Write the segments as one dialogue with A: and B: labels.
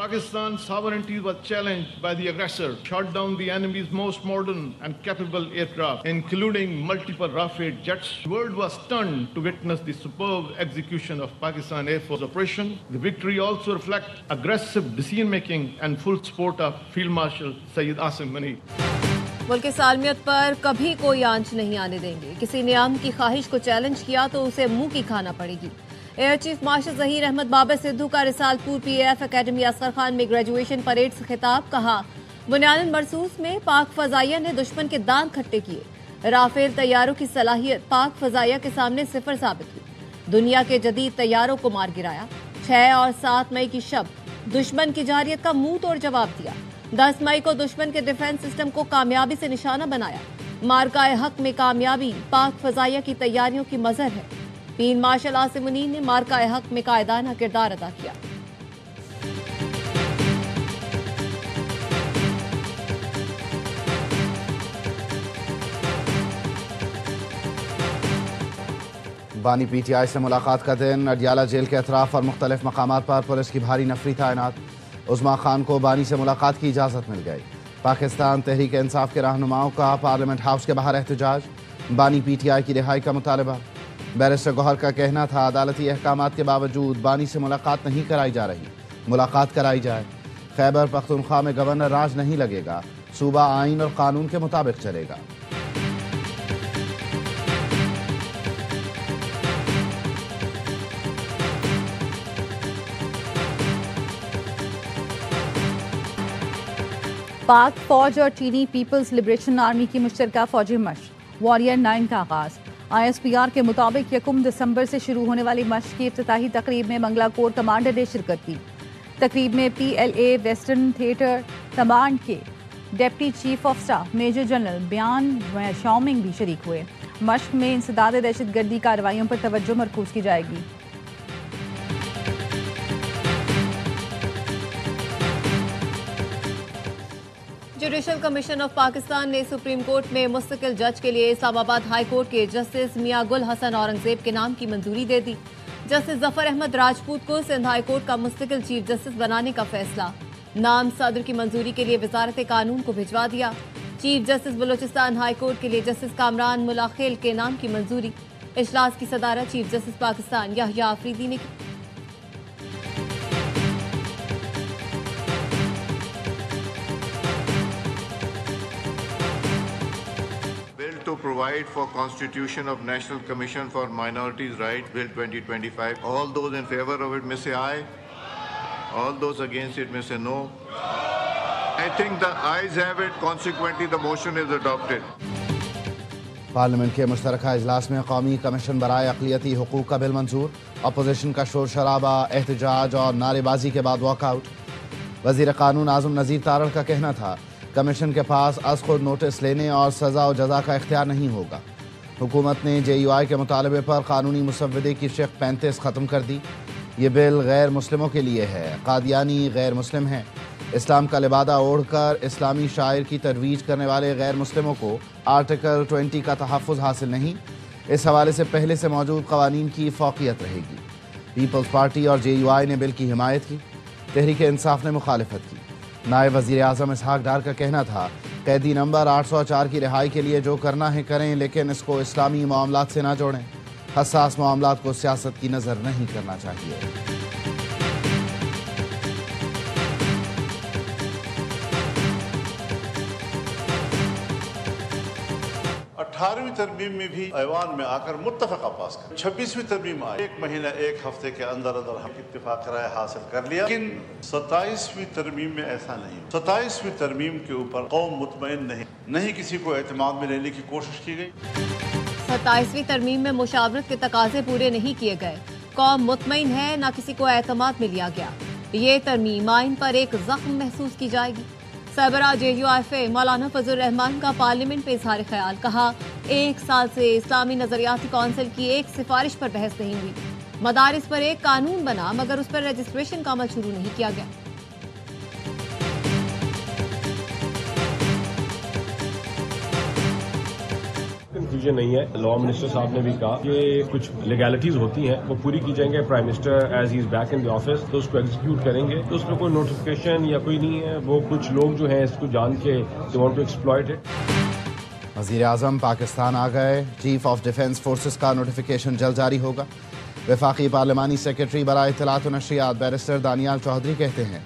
A: Pakistan's sovereignty was challenged by the aggressor, shot down the enemy's most modern and capable aircraft, including multiple Rafale jets. The world was stunned to witness the superb execution of Pakistan Air Force operation. The victory also reflects aggressive decision-making and full support of Field Marshal Sayyid Asim Munir.
B: मुल्क की सालमियत पर कभी कोई आंच नहीं आने देंगे। किसी ने आम की ख्वाहिश को चैलेंज किया तो उसे मुंह की खाना पड़ेगी। Air chief marshal Zaheer Ahmed Babar Sidhu का रिसालपुर PAF एकेडमी असगर खान में ग्रेजुएशन परेड से खिताब। कहा, बुनियादन मरसूस में पाक फजाइया ने दुश्मन के दांत खट्टे किए। राफेल तैयारों की सलाहियत पाक फजाइया के सामने सिफर साबित हुई। दुनिया के जदीद तैयारों को मार गिराया। 6 और 7 मई की शब दुश्मन की जारियत का मुंह तोड़ जवाब दिया। 10 मई को दुश्मन के डिफेंस सिस्टम को कामयाबी से निशाना बनाया। मार्काए हक में कामयाबी पाक फजाइया की तैयारियों की मजहर है। फील्ड मार्शल आसिम मुनीर ने मार्काए हक में कायदाना किरदार अदा किया।
C: बानी PTI से मुलाकात का दिन। अडियाला जेल के अतराफ और मुख्तलिफ मकामात पर पुलिस की भारी नफरी तैनात। उस्मा खान को बानी से मुलाकात की इजाज़त मिल गई। पाकिस्तान तहरीक इंसाफ के रहनुमाओं का पार्लियामेंट हाउस के बाहर एहतजाज। बानी PTI की रिहाई का मुतालबा। बैरिस्टर गौहर का कहना था, अदालती अहकामात के बावजूद बानी से मुलाकात नहीं कराई जा रही, मुलाकात कराई जाए। खैबर पख्तूनख्वा में गवर्नर राज नहीं लगेगा, सूबा आइन और कानून के मुताबिक चलेगा।
D: पाक फौज और चीनी पीपल्स लिबरेशन आर्मी की मुश्तरका फौजी मशक वॉरियर 9 का आगाज। ISPR के मुताबिक 1 दिसंबर से शुरू होने वाली मशक की इफ्तिताही तकरीब में मंगला कोर कमांडर ने शिरकत की। तकरीब में PLA वेस्टर्न थिएटर कमांड के deputy chief of staff major general Bian Xiaoming भी शरीक हुए। मशक में इंसदाद दहशतगर्दी कार्रवाइयों पर तवज्जो मरकूज की जाएगी।
B: जुडिशल कमीशन ऑफ पाकिस्तान ने सुप्रीम कोर्ट में मुस्तकिल जज के लिए इस्लामाबाद हाई कोर्ट के जस्टिस मियां गुल हसन औरंगजेब के नाम की मंजूरी दे दी। जस्टिस जफर अहमद राजपूत को सिंध हाई कोर्ट का मुस्तकिल चीफ जस्टिस बनाने का फैसला। नाम सदर की मंजूरी के लिए वजारत कानून को भिजवा दिया। Chief justice Balochistan high court के लिए जस्टिस कामरान मुलाखिल के नाम की मंजूरी। इजलास की सदारत चीफ जस्टिस पाकिस्तान याह्या आफरीदी ने की।
E: To provide for constitution of National Commission for Minorities' Rights, Bill 2025. All those in favor of it may say aye. All those against it may say no. I think the ayes have it. Consequently, the motion is adopted.
C: Parliament के मुश्तरका इजलास में कौमी commission बराए अक़लियती हुकूक का bill मंजूर। Opposition का शोर शराबा, एहतजाज और नारेबाजी के बाद वॉकआउट। वज़ीर कानून आज़म नज़ीर तारड़ का कहना था, कमीशन के पास अज़ खुद नोटिस लेने और सज़ा और जज़ा का इख्तियार नहीं होगा। हुकूमत ने JUI के मुतालबे पर कानूनी मुसव्वदे की शिक़ 35 ख़त्म कर दी। ये बिल गैर मुस्लिमों के लिए है। कादियानी गैर मुस्लिम हैं। इस्लाम का लिबादा ओढ़कर इस्लामी शायर की तरवीज करने वाले गैर मुस्लिमों को आर्टिकल 20 का तहफ़्फ़ुज़ हासिल नहीं। इस हवाले से पहले से मौजूद क़वानीन की फ़ौक़ियत रहेगी। पीपल्स पार्टी और JUI ने बिल की हिमायत की। तहरीक इंसाफ ने मुखालिफत की। नायब वज़ीर आज़म इसहाक डार का कहना था, कैदी नंबर 804 की रिहाई के लिए जो करना है करें, लेकिन इसको इस्लामी मामलात से ना जोड़ें। हसास मामलात को सियासत की नज़र नहीं करना चाहिए।
F: 18वीं तरमीम में भी ऐवान में आकर मुत्तफ़क़ा पास कर 26वीं तरमीम आई। 1 महीना 1 हफ्ते के अंदर अंदर हम इत्तिफाक राय हासिल कर लिया। लेकिन 27वीं तरमीम में ऐसा नहीं। 27वीं तरमीम के ऊपर कौम मुतमईन नहीं किसी को एतमाद में लेने की कोशिश की गई।
B: 27वीं तरमीम में मुशावरत के तकाजे पूरे नहीं किए गए। कौम मुतमईन है, ना किसी को एतमाद में लिया गया। ये तरमीम आइन पर एक जख्म महसूस की जाएगी। सरबरा JUIFA मौलाना फजल रहमान का पार्लियामेंट में इजहार ख्याल। कहा, 1 साल से इस्लामी नजरियाती कौंसिल की एक सिफारिश पर बहस नहीं हुई। मदारिस पर एक कानून बना मगर उस पर रजिस्ट्रेशन का अमल शुरू नहीं किया गया।
G: कंफ्यूजन नहीं है। लॉ मिनिस्टर साहब ने भी कहा कि कुछ लीगैलिटीज होती हैं वो पूरी की जाएंगे। Prime minister as he is back in the office तो उसको एग्जीक्यूट करेंगे, तो उसमें कोई नोटिफिकेशन या कोई नहीं है। वो कुछ लोग जो हैं इसको जान के they want to exploit it.
C: वज़ीर आज़म पाकिस्तान आ गए। चीफ ऑफ डिफेंस फोर्सेस का नोटिफिकेशन जल्द जारी होगा। वफाकी पार्लिमानी सेक्रेटरी बराए इत्तलात व नशरियात बैरिस्टर दानियाल चौधरी कहते हैं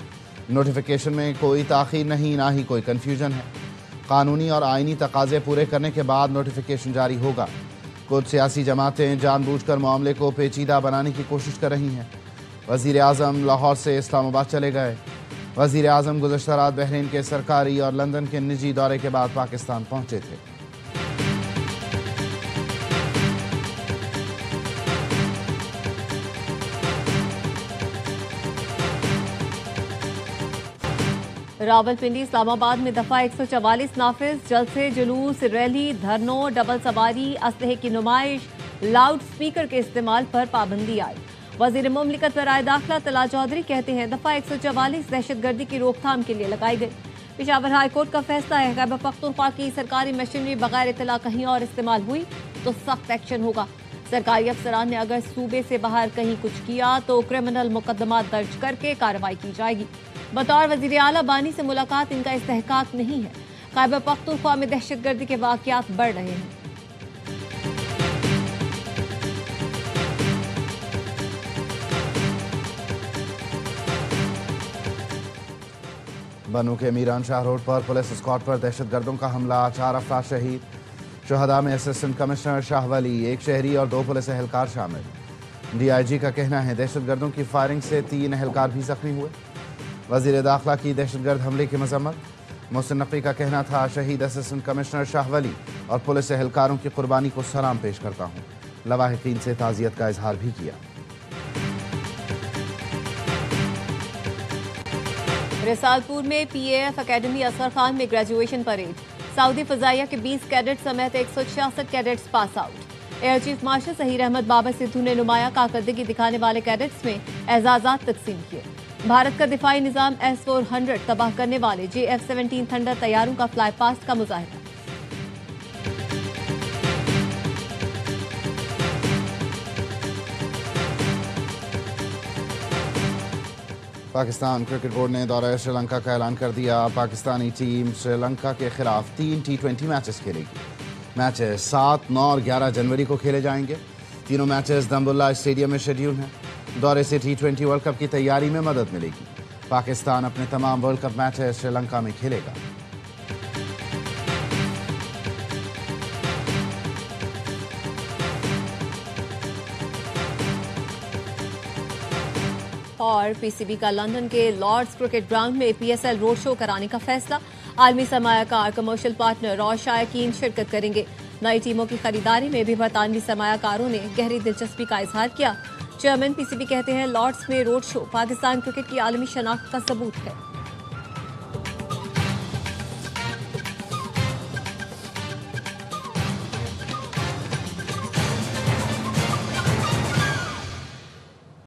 C: नोटिफिकेशन में कोई ताख़ीर नहीं, ना ही कोई कन्फ्यूजन है। कानूनी और आइनी तकाजे पूरे करने के बाद नोटिफिकेशन जारी होगा। कुछ सियासी जमातें जानबूझकर मामले को पेचीदा बनाने की कोशिश कर रही हैं। वज़ीर आज़म लाहौर से इस्लामाबाद चले गए। वज़ीर आज़म गुज़श्ता रात बहरीन के सरकारी और लंदन के निजी दौरे के बाद पाकिस्तान पहुंचे थे।
B: रावलपिंडी इस्लामाबाद में दफा 144 नाफिज। जल्द से जुलूस, रैली, धरनों, डबल सवारी, असलहे की नुमाइश, लाउड स्पीकर के इस्तेमाल पर पाबंदी आई। वजीर मुमलिकत बराए दाखिला तला चौधरी कहते हैं दफा 144 दहशतगर्दी की रोकथाम के लिए लगाई गई। पेशावर हाई कोर्ट का फैसला है खैबर पख्तूनख्वा की सरकारी मशीनरी बगैर इतला कहीं और इस्तेमाल हुई तो सख्त एक्शन होगा। सरकारी अफसरान ने अगर सूबे से बाहर कहीं कुछ किया तो क्रिमिनल मुकदमा दर्ज करके कार्रवाई की जाएगी। बतौर वजीर आला बानी से मुलाकात इनका इस्तेहकाक नहीं है। खैबर पख्तूनख्वा में दहशतगर्दी के वाकयात बढ़ रहे हैं।
C: बनू के मीरान शाह रोड पर पुलिस स्क्वाड पर दहशतगर्दों का हमला, 4 अफराद शहीद। शुहदा में असिस्टेंट कमिश्नर शाह वली, 1 शहरी और 2 पुलिस एहलकार शामिल। DIG का कहना है दहशतगर्दों की फायरिंग से 3 एहलकार भी जख्मी हुए। वजीर दाखिला की दहशतगर्द हमले की मजम्मत। मोहसिन नकवी का कहना था शहीद असिस्टेंट कमिश्नर शाह वली और पुलिस एहलकारों की कुर्बानी को सलाम पेश करता हूँ। लवाहिकीन से ताज़ियत का इजहार भी किया।
B: रिसालपुर में PAF अकेडमी असगर खान में ग्रेजुएशन परेड। सऊदी फजाइया के 20 कैडेट समेत 166 cadets pass out. Air chief marshal Zaheer Ahmed Babar Sidhu ने नुमाया कारकर्दगी दिखाने वाले कैडेट्स में एजाज़ात तकसीम किए। भारत का दिफाई निज़ाम S-400 तबाह करने वाले JF-17 थंडर तैयारों का फ्लाई पास्ट का मुजाहिरा।
C: पाकिस्तान क्रिकेट बोर्ड ने दौरा श्रीलंका का ऐलान कर दिया। पाकिस्तानी टीम श्रीलंका के खिलाफ 3 T20 मैचेस खेलेगी। मैचेस 7, 9 और 11 जनवरी को खेले जाएंगे। तीनों मैचेस दम्बुल्ला स्टेडियम में शेड्यूल हैं। दौरे से T20 वर्ल्ड कप की तैयारी में मदद मिलेगी। पाकिस्तान अपने तमाम वर्ल्ड कप मैचेस श्रीलंका में खेलेगा।
B: और PCB का लंदन के लॉर्ड्स क्रिकेट ग्राउंड में PSL रोड शो कराने का फैसला। आलमी सरमायाकार, कमर्शियल पार्टनर और शायकीन शिरकत करेंगे। नई टीमों की खरीदारी में भी बरतानवी सरमायाकारों ने गहरी दिलचस्पी का इजहार किया। चेयरमैन PCB कहते हैं लॉर्ड्स में रोड शो पाकिस्तान क्रिकेट की आलमी शनाख्त का सबूत है।